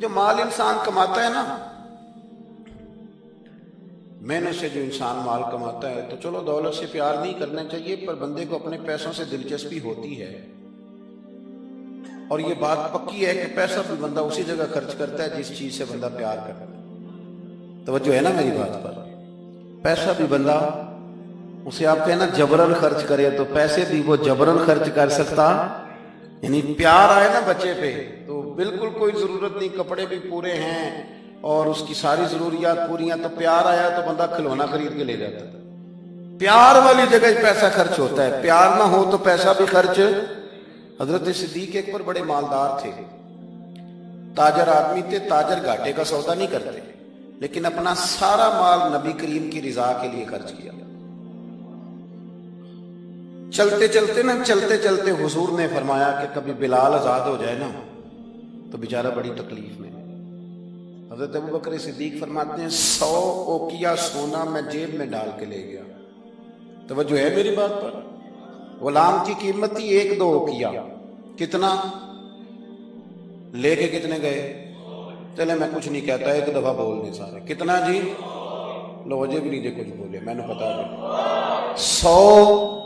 جو مال انسان کماتا ہے نا، محنت سے جو انسان مال کماتا ہے، تو چلو دولت سے پیار نہیں کرنا چاہیے، پر بندے کو اپنے پیسوں سے دلچسپی ہوتی ہے، اور یہ بات پکی ہے کہ پیسہ بھی بندہ اسی جگہ خرچ کرتا ہے جس چیز سے بندہ پیار کرتا ہے۔ توجہ ہے نا میری بات پر؟ پیسہ بھی بندہ اسے آپ کہنا جبرن خرچ کرے تو پیسے بھی وہ جبرن خرچ کر سکتا، یعنی پیار آئے نا بچے پہ تو بالکل کوئی ضرورت نہیں، کپڑے بھی پورے ہیں اور اس کی ساری ضروریات پوری ہیں، تو پیار آیا تو بندہ کھلونا خرید کے لے جاتا ہے۔ پیار والی جگہ پیسہ خرچ ہوتا ہے، پیار نہ ہو تو پیسہ بھی خرچ۔ حضرت صدیق ایک پر بڑے مالدار تھے، تاجر آدمی تھے، تاجر گھاٹے کا سودا نہیں کرتے، لیکن اپنا سارا مال نبی کریم کی رضا کے لیے خرچ کیا۔ چلتے چلتے حضور نے فرمایا کہ کبھی بلال آزاد ہو جائے نا تو بیچارہ بڑی تکلیف میں۔ حضرت ابوبکر صدیق فرماتے ہیں 100 اوقیہ سونا میں جیب میں ڈال کے لے گیا۔ توجہ ہے میری بات پر؟ غلام کی قیمت تھی 1-2 اوقیہ، کتنا لے کے کتنے گئے؟ چلے میں کچھ نہیں کہتا، ایک دفعہ بول دیں سارے، کتنا جی؟ لو وجہ بھی نہیں کچھ بولے، میں نے بتا دیا 100،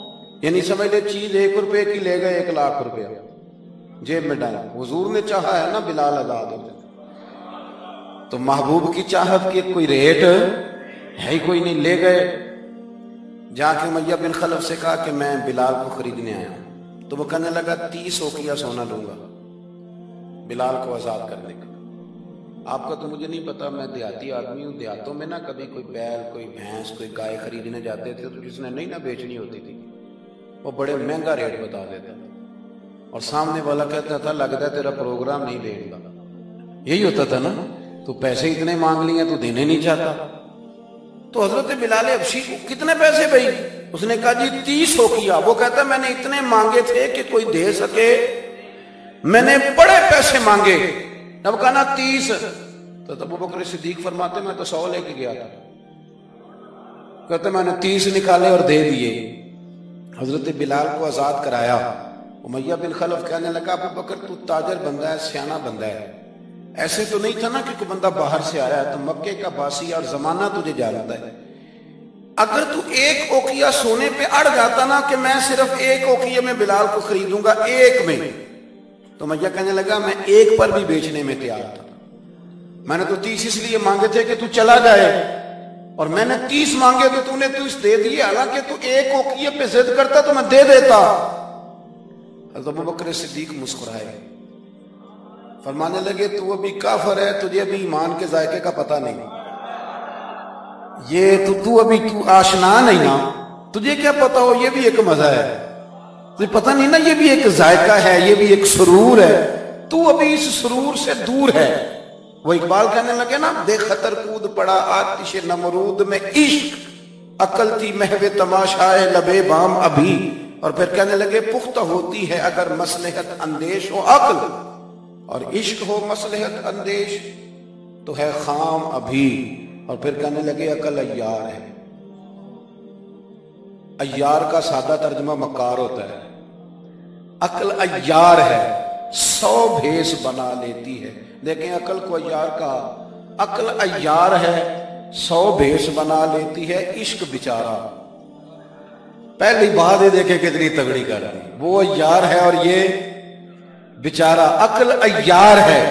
یعنی سمجھ لے چیز 1 روپے کی لے گئے 1 لاکھ روپیہ جیب میں ڈالا۔ حضور نے چاہا ہے نا بلال آزاد ہو جائے، تو محبوب کی چاہت کے کوئی ریٹ ہے ہی کوئی نہیں، لے گئے۔ جا کے امیہ بن خلف سے کہا کہ میں بلال کو خریدنے آیا ہوں، تو وہ کہنے لگا 30 اوقیہ سونا لوں گا بلال کو آزاد کرنے کا۔ آپ کا تو مجھے نہیں پتا، میں دیہاتی آدمی ہوں، دیہاتوں میں نا کبھی کوئی بیل، کوئی بھینس، کوئی گائے خریدنے جاتے تھے تو جس نے نہیں نہ بیچنی ہوتی تھی وہ بڑے مہنگا ریٹ بتا دیتا تھا، اور سامنے والا کہتا تھا لگتا ہے تیرا پروگرام نہیں دے گا، یہی ہوتا تھا نا، تو پیسے اتنے مانگ لیے تو دینے نہیں چاہتا۔ تو حضرت بلال حبشی کو کتنے پیسے بھائی؟ اس نے کہا جی 30 اوقیہ۔ وہ کہتا میں نے اتنے مانگے تھے کہ کوئی دے سکے، میں نے بڑے پیسے مانگے، اب کہا نا 30، تو ابوبکر صدیق فرماتے میں تو 100 لے کے گیا تھا، کہتے میں نے 30 نکالے اور دے دیے۔ حضرت بلال کو آزاد کرایا۔ امیہ بن خلف کہنے لگا ابوبکر تو تاجر بندہ ہے، سیانہ بندہ ہے، ایسے تو نہیں تھا نا کہ کوئی بندہ باہر سے آیا ہے، تو مکے کا باسی اور زمانہ تجھے جانتا ہے، اگر تو 1 اوقیہ سونے پہ اڑ جاتا نا کہ میں صرف 1 اوقیہ میں بلال کو خریدوں گا، 1 میں، تو امیہ کہنے لگا میں 1 پر بھی بیچنے میں تیار تھا، میں نے تو 30 اس لیے مانگے تھے کہ تو چلا جائے، اور میں نے 30 مانگے تو تو نے 30 دے دیے، حالانکہ تو 1 اوقیہ پہ ضد کرتا تو میں دے دیتا۔ حضرت ابوبکر صدیق مسکرائے، فرمانے لگے تو ابھی کافر ہے، تجھے ابھی ایمان کے ذائقے کا پتہ نہیں، یہ تو ابھی تو آشنا نہیں نا، تجھے کیا پتہ ہو یہ بھی ایک مزہ ہے، تجھے پتہ نہیں نا یہ بھی ایک ذائقہ ہے، یہ بھی ایک سرور ہے، تو ابھی اس سرور سے دور ہے۔ وہ اقبال کہنے لگے نا بے خطر کود پڑا آتش نمرود میں عشق، عقل تھی محو تماشائے لبے بام ابھی، اور پھر کہنے لگے پختہ ہوتی ہے اگر مصلحت اندیش ہو عقل، اور عشق ہو مصلحت اندیش تو ہے خام ابھی، اور پھر کہنے لگے عقل عیار ہے۔ عیار کا سادہ ترجمہ مکار ہوتا ہے، عقل عیار ہے، 100 بھیس بنا لیتی ہے۔ دیکھیں عقل کو عیار کا، عقل عیار ہے، 100 بھیس بنا لیتی ہے، عشق بیچارہ، پہلی بات یہ دیکھیں کتنی تگڑی کر دی، وہ عیار ہے اور یہ بیچارہ، عقل عیار ہے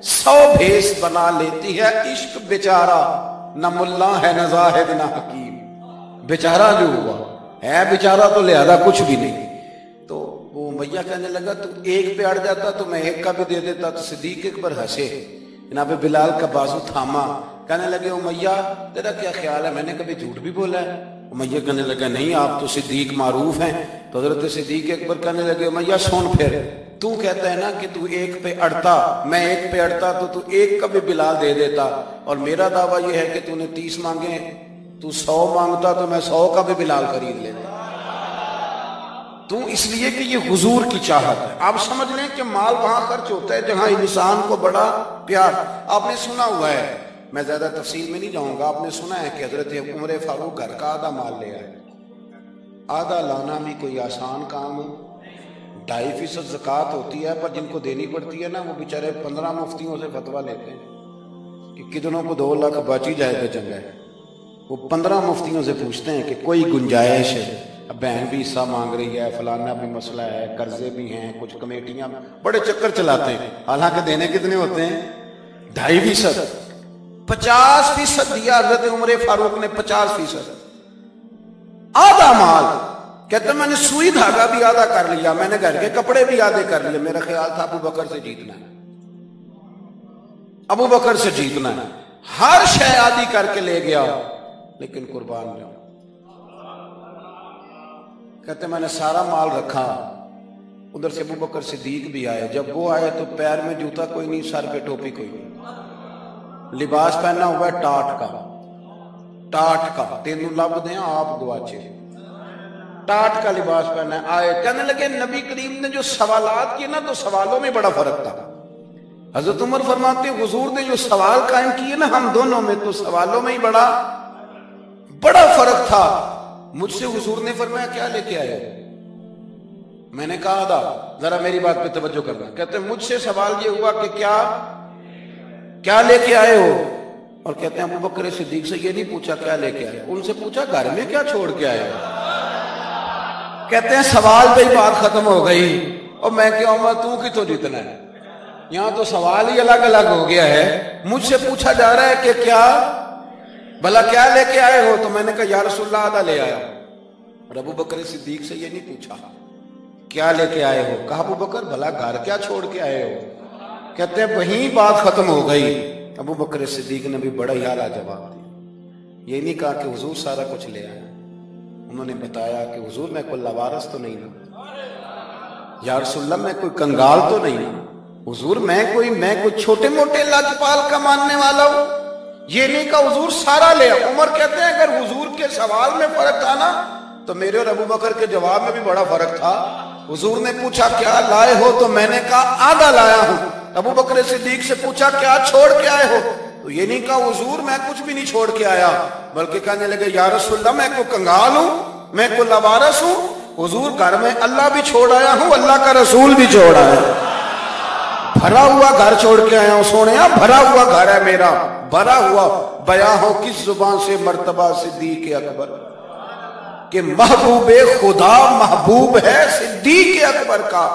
100 بھیس بنا لیتی ہے، عشق بیچارہ، نہ ملا ہے نہ زاہد نہ حکیم، بیچارہ جو ہوا ہے بیچارہ تو لہذا کچھ بھی نہیں۔ تو وہ امیہ کہنے لگا تو 1 پہ اڑ جاتا تو میں 1 کا بھی دے دیتا، تو صدیق اکبر ہنسے، جناب بلال کا بازو تھاما، کہنے لگے امیہ تیرا کیا خیال ہے میں نے کبھی جھوٹ بھی بولا ہے؟ امیہ کہنے لگا نہیں آپ تو صدیق معروف ہیں۔ تو حضرت صدیق اکبر کہنے لگے امیہ سن پھر، تو کہتا ہے نا کہ تو 1 پہ اڑتا، میں 1 پہ اڑتا تو 1 کا بھی بلال دے دیتا، اور میرا دعویٰ یہ ہے کہ تو نے 30 مانگے، تو 100 مانگتا تو میں 100 کا بھی بلال خرید لیتا، تو اس لیے کہ یہ حضور کی چاہت ہے۔ آپ سمجھ لیں کہ مال وہاں خرچ ہوتا ہے جہاں انسان کو بڑا پیار۔ آپ نے سنا ہوا ہے، میں زیادہ تفصیل میں نہیں جاؤں گا، آپ نے سنا ہے کہ حضرت عمر فاروق گھر کا آدھا مال لے آئے، آدھا لانا بھی کوئی آسان کام 2.5% زکوٰۃ ہوتی ہے، پر جن کو دینی پڑتی ہے نا وہ بیچارے 15 مفتیوں سے فتویٰ لیتے ہیں کہ کتنوں کو 2 لاکھ بچ ہی جائے تو چنگا ہے۔ وہ 15 مفتیوں سے پوچھتے ہیں کہ کوئی گنجائش ہے، اب بہن بھی حصہ مانگ رہی ہے، فلانا بھی مسئلہ ہے، قرضے بھی ہیں، کچھ کمیٹیاں، بڑے چکر چلاتے ہیں، حالانکہ دینے کتنے ہوتے ہیں؟ 2.5%۔ 50% دیا حضرت عمر فاروق نے، 50%، آدھا مال۔ کہتے ہیں میں نے سوئی دھاگا بھی آدھا کر لیا، میں نے گھر کے کپڑے بھی آدھے کر لیے، میرا خیال تھا ابو بکر سے جیتنا ہے، ابو بکر سے جیتنا ہے، ہر شے آدھی کر کے لے گیا، لیکن قربان جاؤں۔ کہتے میں نے سارا مال رکھا، ادھر سے ابو بکر صدیق بھی آئے، جب وہ آئے تو پیر میں جوتا کوئی نہیں، سر پہ ٹوپی کوئی نہیں، لباس پہنا ہوا ہے ٹاٹ کا، تینوں لب دیں آپ گواچے، ٹاٹ کا لباس پہنا ہے۔ آئے کہنے لگے نبی کریم نے جو سوالات کیے نا تو سوالوں میں بڑا فرق تھا۔ حضرت عمر فرماتے ہیں حضور نے جو سوال قائم کیے نا ہم دونوں میں، تو سوالوں میں ہی بڑا فرق تھا۔ مجھ سے حضور نے فرمایا کیا لے کے آئے؟ میں نے کہا دا، ذرا میری بات پہ توجہ کرنا۔ کہتے ہیں مجھ سے سوال یہ ہوا کہ کیا لے کے آئے ہو؟ اور کہتے ہیں ابو بکر صدیق سے یہ نہیں پوچھا کیا لے کے آئے، ان سے پوچھا گھر میں کیا چھوڑ کے آئے ہو؟ کہتے ہیں سوال پہ ہی بات ختم ہو گئی، اور میں کیا ہوں تو کتوں جیتنا ہے، یہاں تو سوال ہی الگ الگ ہو گیا ہے۔ مجھ سے پوچھا جا رہا ہے کہ بھلا کیا لے کے آئے ہو؟ تو میں نے کہا یا رسول اللہ آدھا لے آیا۔ اور ابو بکر صدیق سے یہ نہیں پوچھا کیا لے کے آئے ہو، کہا ابو بکر بھلا گھر کیا چھوڑ کے آئے ہو؟ کہتے ہیں وہیں بات ختم ہو گئی۔ ابو بکر صدیق نے بھی بڑا ہی اعلیٰ جواب دیا، یہ نہیں کہا کہ حضور سارا کچھ لے آئے، انہوں نے بتایا کہ حضور میں کوئی لوارث تو نہیں ہوں، یا رسول اللہ میں کوئی کنگال تو نہیں ہوں، حضور میں کوئی چھوٹے موٹے لاجپال کا ماننے والا ہوں، یہ نہیں کہا حضور سارا لے۔ عمر کہتے ہیں اگر حضور کے سوال میں فرق تھا نا تو میرے اور ابو بکر کے جواب میں بھی بڑا فرق تھا۔ حضور نے پوچھا کیا لائے ہو تو میں نے کہا آدھا لایا ہوں۔ ابو بکر صدیق سے پوچھا کیا چھوڑ کے آئے ہو، تو یہ نہیں کہا حضور میں کچھ بھی نہیں چھوڑ کے آیا، بلکہ کہنے لگے یا رسول اللہ میں کوئی کنگال ہوں، میں کوئی لوارث ہوں، حضور گھر میں اللہ بھی چھوڑ آیا ہوں، اللہ کا رسول بھی چھوڑ آیا، بھرا ہوا گھر چھوڑ کے آیا ہوں، سونیا بھرا ہوا گھر ہے میرا، بھرا ہوا۔ بیاں ہو کس زبان سے مرتبہ صدیق اکبر کہ محبوب خدا محبوب ہے صدیق اکبر کا،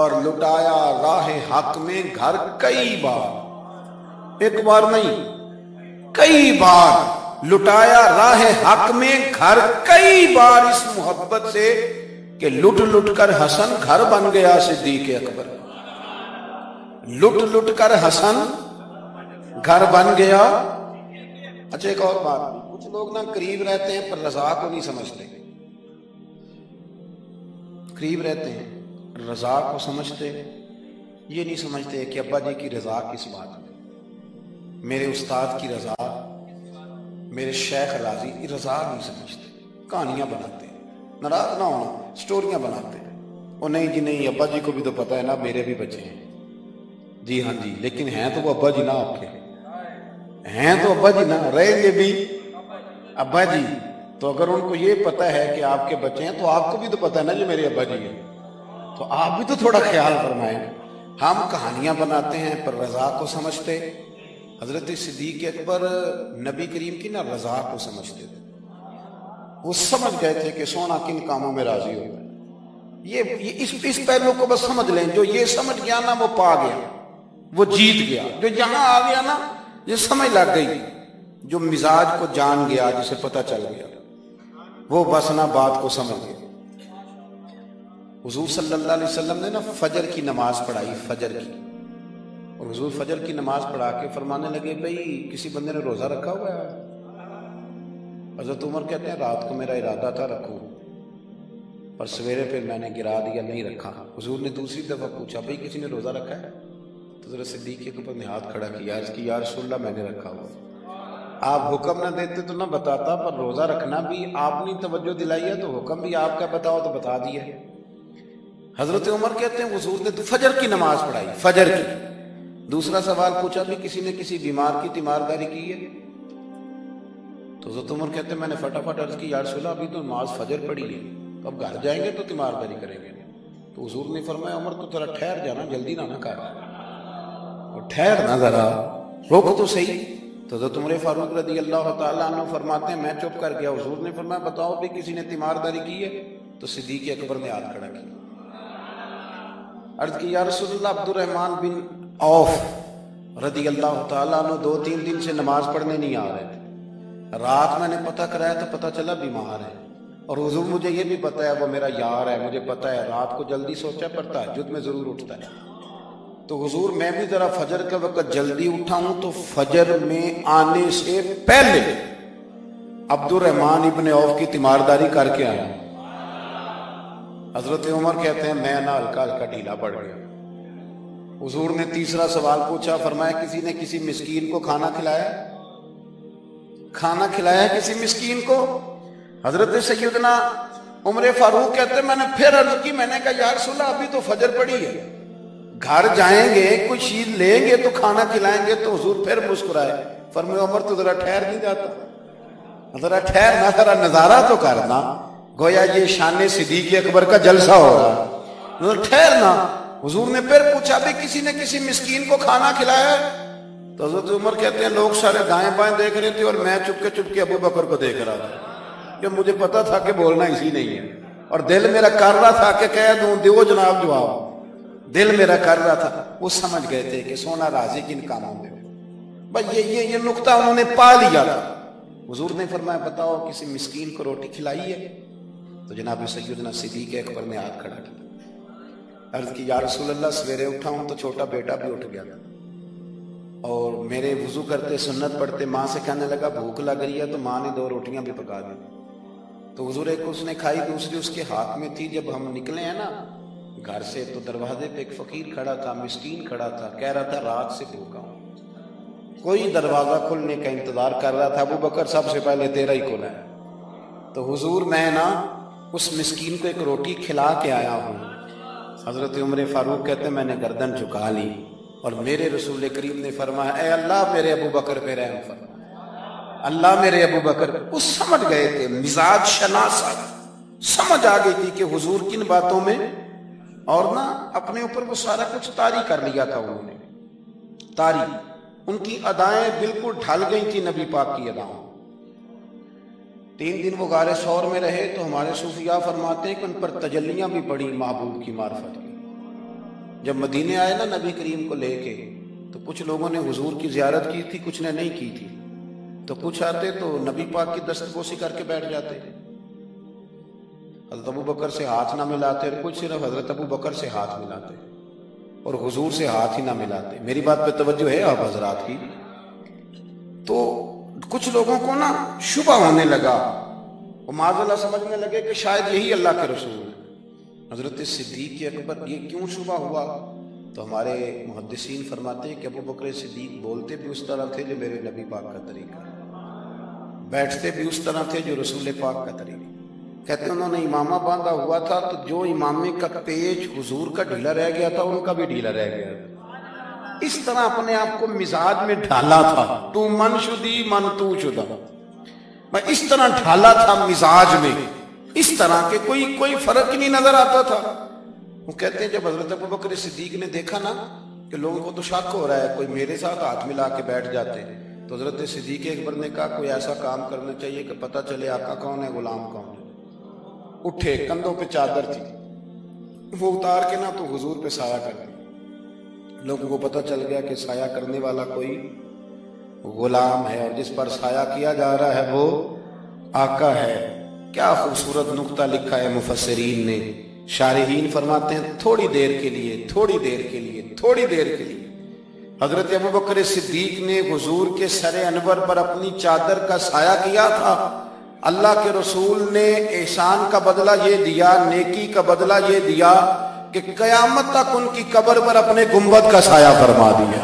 اور لٹایا راہ حق میں گھر کئی بار، ایک بار نہیں کئی بار لٹایا راہ حق میں گھر کئی بار، اس محبت سے کہ لٹ لٹ کر حسن گھر بن گیا صدیق اکبر، لٹ لٹ کر حسن گھر بن گیا۔ اچھا ایک اور بات، کچھ لوگ نا قریب رہتے ہیں پر رضا کو نہیں سمجھتے، قریب رہتے ہیں رضا کو سمجھتے، یہ نہیں سمجھتے کہ ابا جی کی رضا کس بات میں، میرے استاد کی رضا، میرے شیخ راضی کی رضا نہیں سمجھتے، کہانیاں بناتے ہیں، ناراض نہ ہونا، سٹوریاں بناتے ہیں، اور نہیں جی نہیں ابا جی کو بھی تو پتہ ہے نا میرے بھی بچے ہیں، جی ہاں جی، لیکن ہیں تو وہ ابا جی نہ آپ کے، ہیں تو ابا جی نہ، رہیں گے بھی ابا جی، تو اگر ان کو یہ پتہ ہے کہ آپ کے بچے ہیں تو آپ کو بھی تو پتہ ہے نا جو میرے ابا جی ہیں، تو آپ بھی تو تھوڑا خیال فرمائیں۔ ہم کہانیاں بناتے ہیں پر رضا کو سمجھتے۔ حضرت صدیق اکبر نبی کریم کی نا رضا کو سمجھتے تھے، وہ سمجھ گئے تھے کہ سونا کن کاموں میں راضی ہوتا ہے، یہ اس پہلو کو بس سمجھ لیں، جو یہ سمجھ گیا نا وہ پا گیا، وہ جیت گیا، جو یہاں آ گیا نا یہ سمجھ لگ گئی، جو مزاج کو جان گیا، جسے پتہ چل گیا، وہ بس نا بات کو سمجھ گیا۔ حضور صلی اللہ علیہ وسلم نے نا فجر کی نماز پڑھائی، فجر کی، اور حضور فجر کی نماز پڑھا کے فرمانے لگے بھئی کسی بندے نے روزہ رکھا ہوا ہے؟ حضرت عمر کہتے ہیں رات کو میرا ارادہ تھا رکھوں، اور سویرے پھر میں نے گرا دیا، نہیں رکھا۔ حضور نے دوسری دفعہ پوچھا بھئی کسی نے روزہ رکھا ہے؟ تو حضرت صدیق کے اوپر نے ہاتھ کھڑا کیا، عرض کی یا رسول اللہ میں نے رکھا ہوا۔ آپ حکم نہ دیتے تو نہ بتاتا، پر روزہ رکھنا بھی آپ نے توجہ دلائی ہے تو حکم بھی آپ کا بتاؤ تو بتا دیا۔ حضرت عمر کہتے ہیں حضور نے فجر کی نماز پڑھائی، فجر کی۔ دوسرا سوال پوچھا بھی کسی نے کسی بیمار کی تیمارداری کی ہے؟ تو حضرت عمر کہتے ہیں میں نے فٹافٹ عرض کی یا رسول اللہ ابھی تو نماز فجر پڑھی ہے، اب گھر جائیں گے تو تیمارداری کریں گے۔ تو تو حضور نے فرمایا عمر تو ذرا ٹھہر جانا، جلدی نہ کر، اور ٹھہر نہ ذرا، روک تو صحیح۔ تو حضرت عمر فاروق رضی اللہ تعالیٰ عنہ فرماتے ہیں میں چپ کر گیا، حضور نے فرمایا بتاؤ بھی کسی نے تیمارداری کی ہے؟ تو صدیق اکبر نے ہاتھ کھڑا کیا، عرض کی یا رسول اللہ عبد الرحمن بن عوف رضی اللہ تعالیٰ عنہ 2-3 دن سے نماز پڑھنے نہیں آ رہے تھے، رات میں نے پتہ کرایا تو پتہ چلا بیمار ہے، اور حضور مجھے یہ بھی پتہ ہے وہ میرا یار ہے، مجھے پتہ ہے رات کو جلدی سوچا پر تہجد میں ضرور اٹھتا ہے، تو حضور میں بھی ذرا فجر کے وقت جلدی اٹھا ہوں تو فجر میں آنے سے پہلے عبد الرحمن ابن عوف کی تیمارداری کر کے آیا۔ حضرت عمر کہتے ہیں میں نہ ہلکا ہلکا ڈھیلا پڑ گیا۔ حضور نے تیسرا سوال پوچھا، فرمایا کسی نے کسی مسکین کو کھانا کھلایا؟ کھانا کھلایا کسی مسکین کو؟ حضرت سیدنا عمر فاروق کہتے ہیں میں نے پھر عرض کی، میں نے کہا یا رسول اللہ ابھی تو فجر پڑی ہے، گھر جائیں گے کوئی چیز لیں گے تو کھانا کھلائیں گے۔ تو حضور پھر مسکرائے، فرمایا عمر تو ذرا ٹھہر نہیں جاتا، ذرا ٹھہر نہ، ذرا نظارہ تو کرنا، گویا یہ شان صدیق اکبر کا جلسہ ہو رہا، ذرا ٹھہرنا۔ حضور نے پھر پوچھا بھی کسی نے کسی مسکین کو کھانا کھلایا؟ تو حضرت عمر کہتے ہیں لوگ سارے دائیں بائیں دیکھ رہے تھے اور میں چپ کے ابو بکر کو دیکھ رہا تھا، کہ مجھے پتا تھا کہ بولنا اسی نہیں ہے، اور دل میرا کر رہا تھا کہ کہہ دوں دیو جناب جواب، دل میرا کر رہا تھا۔ وہ سمجھ گئے تھے کہ سونا رازق کن کاموں میں، بس یہ نقطہ انہوں نے پا لیا تھا۔ حضور نے فرمایا بتاؤ کسی مسکین کو روٹی کھلائی ہے؟ تو جناب سیدنا صدیق اکبر نے ہاتھ کھڑا کیا، عرض کی یا رسول اللہ سویرے اٹھا ہوں تو چھوٹا بیٹا بھی اٹھ گیا اور میرے وضو کرتے سنت پڑھتے ماں سے کہنے لگا بھوک لگ رہی ہے، تو ماں نے 2 روٹیاں بھی پکا دی، تو حضور ایک اس نے کھائی، دوسری اس کے ہاتھ میں تھی۔ جب ہم نکلے ہیں نا گھر سے تو دروازے پہ ایک فقیر کھڑا تھا، مسکین کھڑا تھا، کہہ رہا تھا رات سے بھوکا ہوں، کوئی دروازہ کھلنے کا انتظار کر رہا تھا، ابو بکر سب سے پہلے تیرا ہی کھلا ہے۔ تو حضور میں نا اس مسکین کو ایک روٹی کھلا کے آیا ہوں۔ حضرت عمر فاروق کہتے ہیں میں نے گردن جھکا لی اور میرے رسول کریم نے فرمایا اے اللہ میرے ابو بکر پہ رحم فرما، اللہ میرے ابو بکر۔ اس سمجھ گئے تھے، مزاج شناسا سمجھ آ گئی تھی کہ حضور کن باتوں میں، اور نہ اپنے اوپر وہ سارا کچھ طاری کر لیا تھا، انہوں نے طاری، ان کی ادائیں بالکل ڈھل گئی تھی نبی پاک کی ادائیں۔ 3 دن وہ غار ثور میں رہے تو ہمارے صوفیاء فرماتے ہیں کہ ان پر تجلیاں بھی پڑی محبوب کی معرفت کی۔ جب مدینے آئے نا نبی کریم کو لے کے، تو کچھ لوگوں نے حضور کی زیارت کی تھی، کچھ نے نہیں کی تھی، تو کچھ آتے تو نبی پاک کی دستبوسی کر کے بیٹھ جاتے، حضرت ابو بکر سے ہاتھ نہ ملاتے، اور کچھ صرف حضرت ابو بکر سے ہاتھ ملاتے اور حضور سے ہاتھ ہی نہ ملاتے۔ میری بات پہ توجہ ہے آپ حضرات کی؟ تو کچھ لوگوں کو نا شبہ ہونے لگا، وہ معاذ اللہ سمجھنے لگے کہ شاید یہی اللہ کے رسول ہیں۔ حضرت صدیق اکبر یہ کیوں شبہ ہوا؟ تو ہمارے محدثین فرماتے ہیں کہ ابو بکر صدیق بولتے بھی اس طرح تھے جو میرے نبی پاک کا طریقہ، بیٹھتے بھی اس طرح تھے جو رسول پاک کا طریقہ۔ کہتے ہیں انہوں نے امامہ باندھا ہوا تھا تو جو امامے کا پیچ حضور کا ڈھیلا رہ گیا تھا ان کا بھی ڈھیلا رہ گیا تھا، اس طرح اپنے آپ کو مزاج میں ڈھالا تھا، تو من شدی من تو شدہ، میں اس طرح ڈھالا تھا مزاج میں، اس طرح کہ کوئی فرق ہی نہیں نظر آتا تھا۔ وہ کہتے ہیں جب حضرت ابو بکر صدیق نے دیکھا نا کہ لوگوں کو تو شک ہو رہا ہے، کوئی میرے ساتھ ہاتھ ملا کے بیٹھ جاتے، تو حضرت صدیق اکبر نے کہا کوئی ایسا کام کرنا چاہیے کہ پتہ چلے آقا کون ہے غلام کون ہے۔ اٹھے، کندھوں پہ چادر تھی، وہ اتار کے نا تو حضور پہ سایہ کر دیا، لوگوں کو پتہ چل گیا کہ سایہ کرنے والا کوئی غلام ہے اور جس پر سایہ کیا جا رہا ہے وہ آقا ہے۔ کیا خوبصورت نقطہ لکھا ہے مفسرین نے، شارحین فرماتے ہیں تھوڑی دیر کے لیے حضرت ابو بکر صدیق نے حضور کے سر انور پر اپنی چادر کا سایہ کیا تھا۔ اللہ کے رسول نے احسان کا بدلہ یہ دیا، نیکی کا بدلہ یہ دیا کہ قیامت تک ان کی قبر پر اپنے گنبد کا سایہ فرما دیا،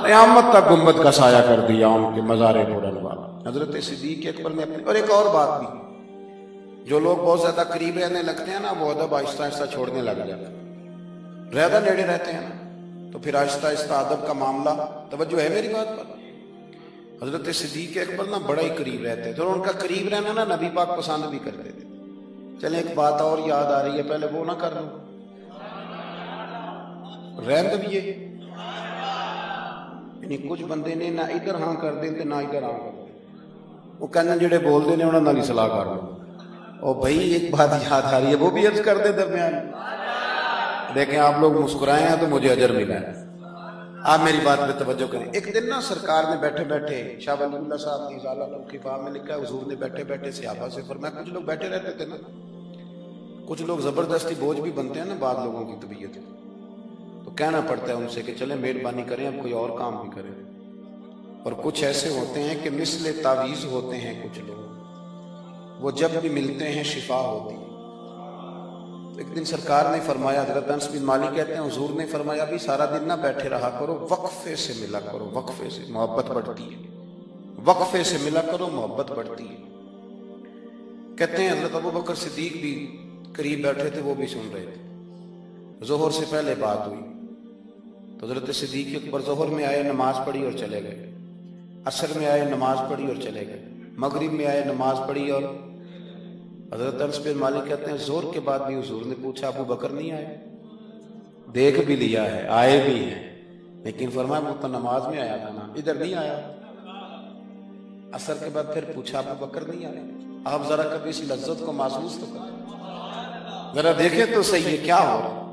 قیامت تک گنبد کا سایہ کر دیا ان کے مزار پر انوار۔ حضرت صدیق اکبر نے اپنی، اور ایک اور بات بھی، جو لوگ بہت زیادہ قریب رہنے لگتے ہیں نا وہ ادب آہستہ آہستہ چھوڑنے لگ جاتے ہیں، زیادہ نیڑے رہتے ہیں نا تو پھر آہستہ آہستہ ادب کا معاملہ، توجہ ہے میری بات پر؟ حضرت صدیق اکبر نا بڑا ہی قریب رہتے تھے اور ان کا قریب رہنا نا نبی پاک پسند بھی کرتے تھے۔ چلیں ایک بات اور یاد آ رہی ہے، پہلے وہ نہ کر لوں، رہن بھی یہ یعنی کچھ بندے نے نہ ادھر ہاں کر دیں نہ ادھر ہاں کر دیں، وہ کہنے جڑے بول دے انہوں نے صلاح کر لو۔ اور بھائی ایک بات یاد آ رہی ہے، وہ بھی عرض کر دے درمیان، دیکھیں آپ لوگ مسکرائے ہیں تو مجھے اجر ملا ہے۔ آپ میری بات پہ توجہ کریں۔ ایک دن نا سرکار نے بیٹھے بیٹھے، شاہ ولی اللہ صاحب نے اضالہ الخفا میں لکھا ہے، حضور نے بیٹھے بیٹھے صحابہ سے فرمایا، کچھ لوگ بیٹھے رہتے تھے نا، کچھ لوگ زبردستی بوجھ بھی بنتے ہیں نا بعض لوگوں کی طبیعت، تو کہنا پڑتا ہے ان سے کہ چلیں مہربانی کریں اب کوئی اور کام بھی کریں۔ اور کچھ ایسے ہوتے ہیں کہ مثل تعویذ ہوتے ہیں کچھ لوگ، وہ جب بھی ملتے ہیں شفا ہوتی ہے۔ ایک دن سرکار نے فرمایا، حضرت انس بن مالک کہتے ہیں حضور نے فرمایا بھی سارا دن نہ بیٹھے رہا کرو، وقفے سے ملا کرو، وقفے سے محبت بڑھتی ہے، وقفے سے ملا کرو محبت بڑھتی ہے۔ کہتے ہیں حضرت ابو بکر صدیق بھی قریب بیٹھے تھے، وہ بھی سن رہے تھے۔ ظہر سے پہلے بات ہوئی تو حضرت صدیق اکبر ظہر میں آئے، نماز پڑھی اور چلے گئے، عصر میں آئے نماز پڑھی اور چلے گئے، مغرب میں آئے نماز پڑھی اور حضرت انس بن مالک کہتے ہیں ظہر کے بعد بھی حضور نے پوچھا ابو بکر نہیں آئے؟ دیکھ بھی لیا ہے، آئے بھی ہیں، لیکن فرمایا وہ تو نماز میں آیا تھا نا، ادھر نہیں آیا۔ عصر کے بعد پھر پوچھا ابو بکر نہیں آئے؟ آپ ذرا کبھی اس لذت کو محسوس تو کریں، ذرا دیکھیں تو صحیح ہے کیا ہو رہا۔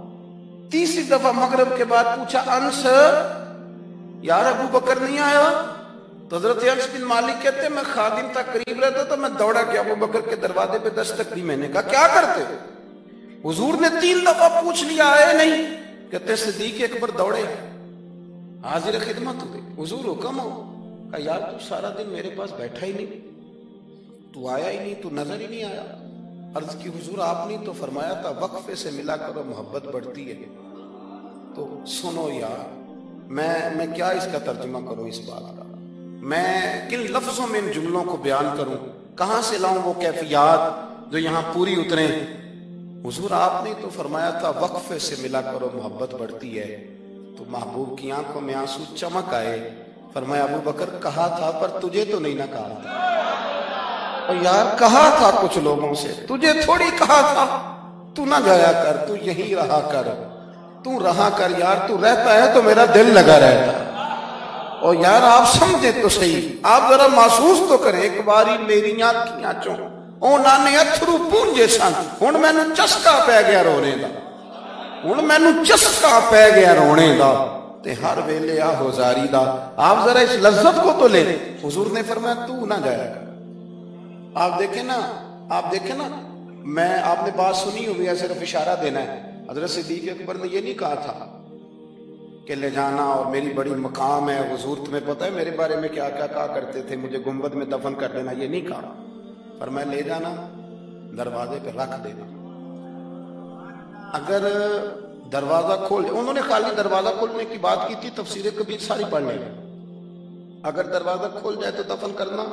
تیسری دفعہ مغرب کے بعد پوچھا انس یار ابو بکر نہیں آیا؟ تو حضرت انس بن مالک کہتے ہیں میں خادم تک قریب رہتا تو میں دوڑا کہ ابو بکر کے دروازے پہ دستک دی، میں نے کہا کیا کرتے ہو؟ حضور نے 3 دفعہ پوچھ لیا آئے نہیں، کہتے ہیں صدیق اکبر دوڑے حاضر خدمت ہوئے، حضور حکم ہو۔ کہا یار تو سارا دن میرے پاس بیٹھا ہی نہیں، تو آیا ہی نہیں، تو نظر ہی نہیں آیا۔ عرض کی حضور آپ نے تو فرمایا تھا وقفے سے ملا کرو محبت بڑھتی ہے۔ تو سنو یار میں کیا اس کا ترجمہ کروں اس بات کا، میں کن لفظوں میں ان جملوں کو بیان کروں، کہاں سے لاؤں وہ کیفیات جو یہاں پوری اتریں۔ حضور آپ نے تو فرمایا تھا وقفے سے ملا کرو محبت بڑھتی ہے، تو محبوب کی آنکھوں میں آنسو چمک آئے، فرمایا ابو بکر کہا تھا پر تجھے تو نہیں نہ کہا تھا۔ اور یار کہا تھا کچھ لوگوں سے، تجھے تھوڑی کہا تھا تو نہ جایا کر، تو یہی رہا کر، تو رہا کر یار، تو رہتا ہے تو میرا دل لگا رہتا ہے۔ اور یار آپ سمجھیں تو صحیح، آپ ذرا محسوس تو کریں، ایک باری میری آنکھیاں چوں اونا نے اتھرو پونجے سن، ہن مینوں چسکا پہ گیا رونے دا، ہن مینوں چسکا پہ گیا رونے دا، تے ہر ویلے آہو زاری دا۔ آپ ذرا اس لذت کو تو لے۔ حضور نے فرمایا تو نہ جایا کر۔ آپ دیکھیں نا میں آپ نے بات سنی ہوئی ہے، صرف اشارہ دینا ہے۔ حضرت صدیق اکبر نے یہ نہیں کہا تھا کہ لے جانا اور میری بڑی مقام ہے، حضور تمہیں پتہ ہے میرے بارے میں کیا کیا کہا کرتے تھے، مجھے گنبد میں دفن کر دینا، یہ نہیں کہا، پر میں لے جانا دروازے پہ رکھ دینا۔ اگر دروازہ کھول، انہوں نے خالی دروازہ کھولنے کی بات کی تھی، تفسیر کبیر ساری پڑھ لیں، اگر دروازہ کھول جائے تو دفن کرنا،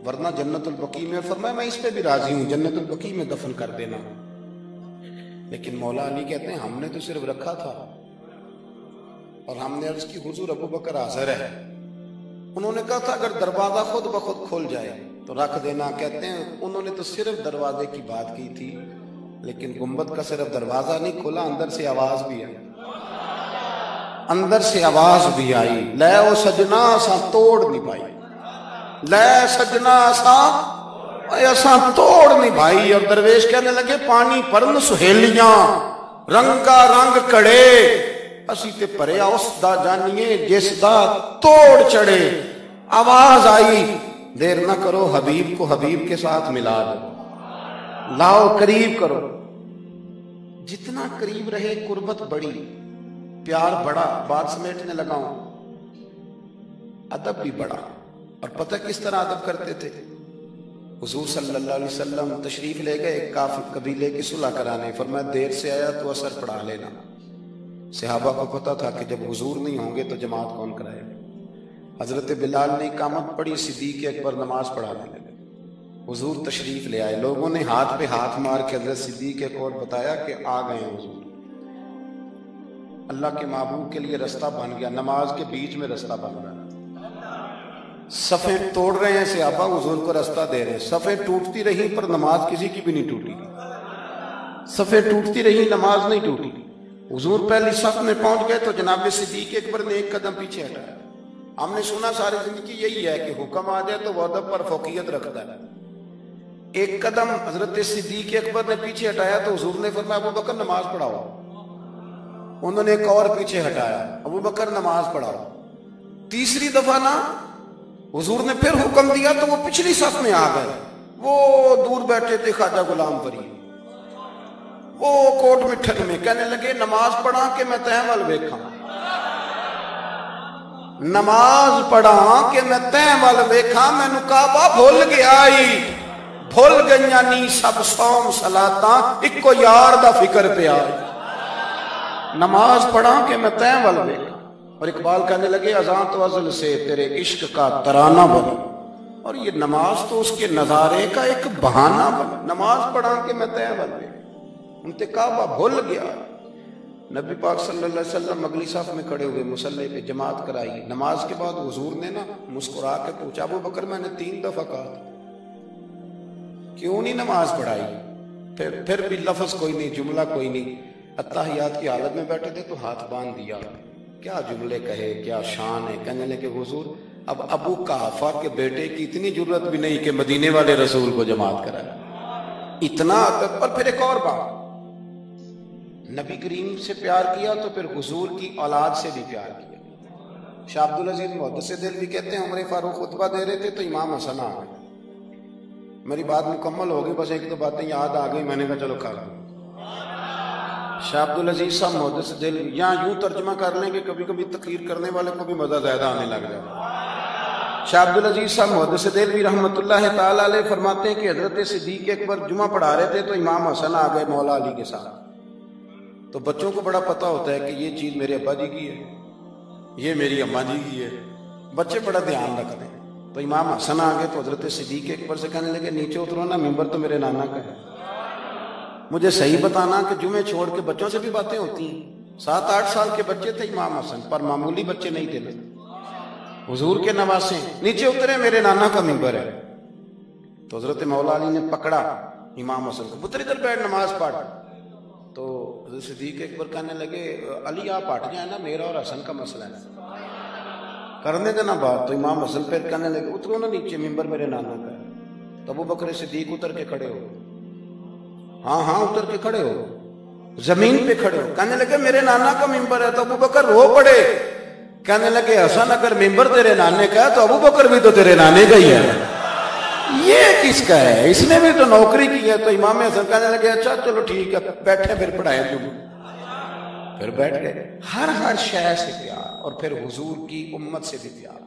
ورنہ جنت البقیع میں، فرمایا میں اس پہ بھی راضی ہوں، جنت البقیع میں دفن کر دینا۔ لیکن مولا علی کہتے ہیں ہم نے تو صرف رکھا تھا، اور ہم نے عرض کی حضور ابو بکر حاضر ہے۔ انہوں نے کہا تھا اگر دروازہ خود بخود کھل جائے تو رکھ دینا۔ کہتے ہیں انہوں نے تو صرف دروازے کی بات کی تھی، لیکن گنبد کا صرف دروازہ نہیں کھلا، اندر سے آواز بھی آئی، اندر سے آواز بھی آئی، لے او سجنا سا توڑ نہیں پائی، لے سجنا ایسا توڑ نہیں بھائی۔ اور درویش کہنے لگے پانی پرن سہیلیاں رنگا رنگ کڑے، اسی تے پریا اس دا جانیے جس دا توڑ چڑھے۔ آواز آئی دیر نہ کرو، حبیب کو حبیب کے ساتھ ملا دو، لاؤ قریب کرو۔ جتنا قریب رہے قربت بڑی، پیار بڑا، بات سمیٹنے لگاؤں، ادب بھی بڑا۔ اور پتہ کس طرح ادب کرتے تھے؟ حضور صلی اللہ علیہ وسلم تشریف لے گئے کافر قبیلے کی صلح کرانے، فرمایا دیر سے آیا تو اثر پڑھا لینا۔ صحابہ کو پتا تھا کہ جب حضور نہیں ہوں گے تو جماعت کون کرائے گا۔ حضرت بلال نے اقامت پڑھی، صدیق اکبر نماز پڑھانے لگے، حضور تشریف لے آئے، لوگوں نے ہاتھ پہ ہاتھ مار کے حضرت صدیق اکبر بتایا کہ آ گئے ہیں حضور۔ اللہ کے محبوب کے لیے رستہ بن گیا، نماز کے بیچ میں رستہ بن گیا۔ صفیں توڑ رہے ہیں صحابہ، حضور کو راستہ دے رہے ہیں، صفیں ٹوٹتی رہی پر نماز کسی کی بھی نہیں ٹوٹی، صفیں ٹوٹتی رہی نماز نہیں ٹوٹی۔ حضور پہلی صف میں پہنچ گئے تو جناب صدیق اکبر نے ایک قدم پیچھے ہٹایا۔ ہم نے سنا ساری زندگی یہی ہے کہ حکم آ جائے تو وہ ادب پر فوقیت رکھتا ہے۔ ایک قدم حضرت صدیق اکبر نے پیچھے ہٹایا تو حضور نے فرمایا ابو بکر نماز پڑھاؤ۔ انہوں نے ایک اور پیچھے ہٹایا، ابو بکر نماز پڑھاؤ۔ تیسری دفعہ نا حضور نے پھر حکم دیا تو وہ پچھلی صف میں آ گئے۔ وہ دور بیٹھے تھے خواجہ غلام فرید، وہ کوٹ مٹھن میں، کہنے لگے نماز پڑھا کہ میں تہیں ول ویکھاں، نماز پڑھا کہ میں تہیں ول ویکھاں، مینوں کعبہ بھول گیا بھول گئیاں نی سب صوم صلاتاں، اکو یار دا فکر پیا، نماز پڑھا کہ میں تہیں ول ویکھاں۔ اور اقبال کہنے لگے اذان تو ازل سے تیرے عشق کا ترانہ بنا، اور یہ نماز تو اس کے نظارے کا ایک بہانہ بنا، نماز پڑھا کہ میں تہیں ول ویکھاں، انتے کعبہ بھول گیا۔ نبی پاک صلی اللہ علیہ وسلم اگلی صف میں کھڑے ہوئے، مصلی پہ جماعت کرائی۔ نماز کے بعد حضور نے نا مسکرا کے پوچھا ابو بکر میں نے 3 دفعہ کہا تھا کیوں نہیں نماز پڑھائی؟ پھر بھی لفظ کوئی نہیں، جملہ کوئی نہیں۔ اتحیات کی حالت میں بیٹھے تھے تو ہاتھ باندھ دیا، کیا جملے کہے، کیا شان ہے۔ کہنے لگے حضور اب ابو قحافہ کے بیٹے کی اتنی جرت بھی نہیں کہ مدینے والے رسول کو جماعت کرائے، اتنا ادب۔ اور پھر ایک اور بات، نبی کریم سے پیار کیا تو پھر حضور کی اولاد سے بھی پیار کیا۔ شاہ عبدالعزیز محدث دہلوی کہتے ہیں عمر فاروق خطبہ دے رہے تھے تو امام حسن آ گئے، میری بات مکمل ہو گئی، بس ایک دو باتیں یاد آ گئی، میں نے کہا چلو کھا لوں۔ شاہ عبدالعزیز صاحب محدث دہلوی یہاں یوں ترجمہ کر لیں کہ کبھی کبھی تقریر کرنے والے کو بھی مزہ زیادہ آنے لگ جائے۔ شاہ عبدالعزیز صاحب محدث دہلوی رحمۃ اللہ تعالیٰ علیہ فرماتے ہیں کہ حضرت صدیق اکبر جمعہ پڑھا رہے تھے تو امام حسن آ گئے مولا علی کے ساتھ۔ تو بچوں کو بڑا پتہ ہوتا ہے کہ یہ چیز میرے ابا جی کی ہے، یہ میری اماں جی کی ہے، بچے بڑا دھیان رکھتے ہیں۔ تو امام حسن آ گئے تو حضرت صدیق اکبر سے کہنے لگے نیچے اترو نا، ممبر تو میرے نانا کا ہے، مجھے صحیح بتانا کہ جمعے چھوڑ کے بچوں سے بھی باتیں ہوتی ہیں۔ 7-8 سال کے بچے تھے امام حسن، پر معمولی بچے نہیں تھے، حضور کے نواسے، نیچے اترے میرے نانا کا ممبر ہے۔ تو حضرت مولا علی نے پکڑا امام حسن کو، پتر ادھر بیٹھ نماز پڑھ۔ تو حضرت صدیق اکبر کہنے لگے علی آپ ہٹ جائیں نا، میرا اور حسن کا مسئلہ ہے، کرنے دینا بات۔ تو امام حسن پھر کہنے لگے اترو نا نیچے، ممبر میرے نانا کا ہے۔ تو ابو بکر صدیق اتر کے کھڑے ہو، ہاں اتر کے کھڑے ہو، زمین پہ کھڑے ہو۔ کہنے لگے میرے نانا کا ممبر ہے۔ تو ابو بکر رو پڑے، کہنے لگے حسن اگر ممبر تیرے نانے کا ہے تو ابو بکر بھی تو تیرے نانے کا ہی ہے، یہ کس کا ہے، اس نے بھی تو نوکری کی ہے۔ تو امام حسن کہنے لگے اچھا چلو ٹھیک ہے، بیٹھے پھر پڑھائے تم، پھر بیٹھ گئے۔ ہر شے سے پیار، اور پھر حضور کی امت سے بھی پیار۔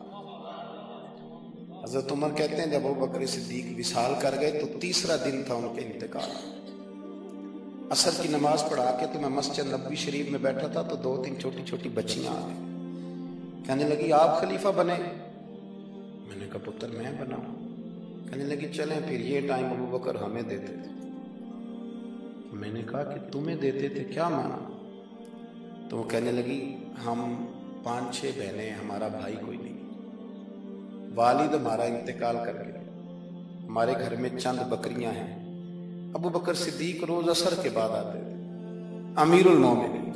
حضرت عمر کہتے ہیں جب ابو بکر صدیق وصال کر گئے تو 3را دن تھا ان کے انتقال۔ عصر کی نماز پڑھا کے تو میں مسجد نبوی شریف میں بیٹھا تھا تو 2-3 چھوٹی چھوٹی بچیاں آ گئی، کہنے لگی آپ خلیفہ بنے؟ میں نے کہا پتر میں بناؤں۔ کہنے لگی چلیں پھر یہ ٹائم ابو بکر ہمیں دیتے تھے۔ میں نے کہا کہ تمہیں دیتے تھے کیا مانا؟ تو وہ کہنے لگی ہم 5-6 بہنیں، ہمارا بھائی کوئی نہیں، والد ہمارا انتقال کر گیا، ہمارے گھر میں چند بکریاں ہیں۔ ابو بکر صدیق روز عصر کے بعد آتے تھے، امیر المومنین،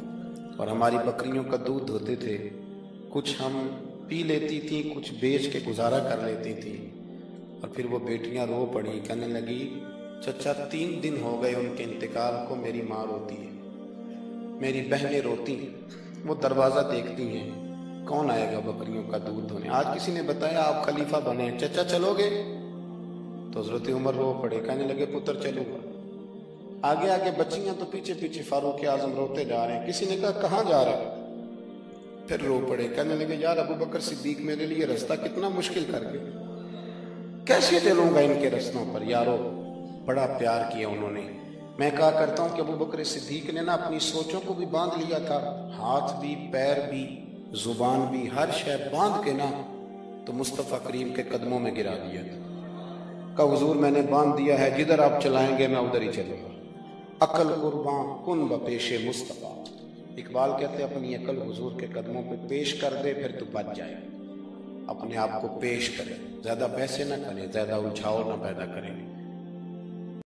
اور ہماری بکریوں کا دودھ دھوتے تھے، کچھ ہم پی لیتی تھیں، کچھ بیچ کے گزارا کر لیتی تھیں۔ اور پھر وہ بیٹیاں رو پڑی، کہنے لگی چچا 3 دن ہو گئے ان کے انتقال کو، میری ماں روتی ہے، میری بہنیں روتی ہیں، وہ دروازہ دیکھتی ہیں کون آئے گا بکریوں کا دودھ دھونے۔ آج کسی نے بتایا آپ خلیفہ بنے، چچا چلو گے؟ تو حضرت عمر رو پڑے، کہنے لگے پتر چلوں گا۔ آگے آگے بچیاں تو پیچھے پیچھے فاروق اعظم روتے جا رہے ہیں۔ کسی نے کہا کہاں جا رہا ہے؟ پھر رو پڑے، کہنے لگے یار ابو بکر صدیق میرے لیے رستہ کتنا مشکل کر گئے، کیسے چلوں گا ان کے رستوں پر؟ یارو بڑا پیار کیا انہوں نے۔ میں کہا کرتا ہوں کہ ابو بکر صدیق نے نا اپنی سوچوں کو بھی باندھ لیا تھا، ہاتھ بھی، پیر بھی، زبان بھی، ہر شے باندھ کے نا تو مصطفیٰ کریم کے قدموں میں گرا دیا تھا۔ کہا حضور میں نے باندھ دیا ہے، جدھر آپ چلائیں گے میں ادھر ہی چلوں گا، عقل قرباں کن بپیش مصطفیٰ۔ اقبال کہتے ہیں اپنی عقل حضور کے قدموں پہ پیش کر دے پھر تو بچ جائے۔ اپنے آپ کو پیش کریں، زیادہ بحثیں نہ کریں، زیادہ الجھاؤ نہ پیدا کریں۔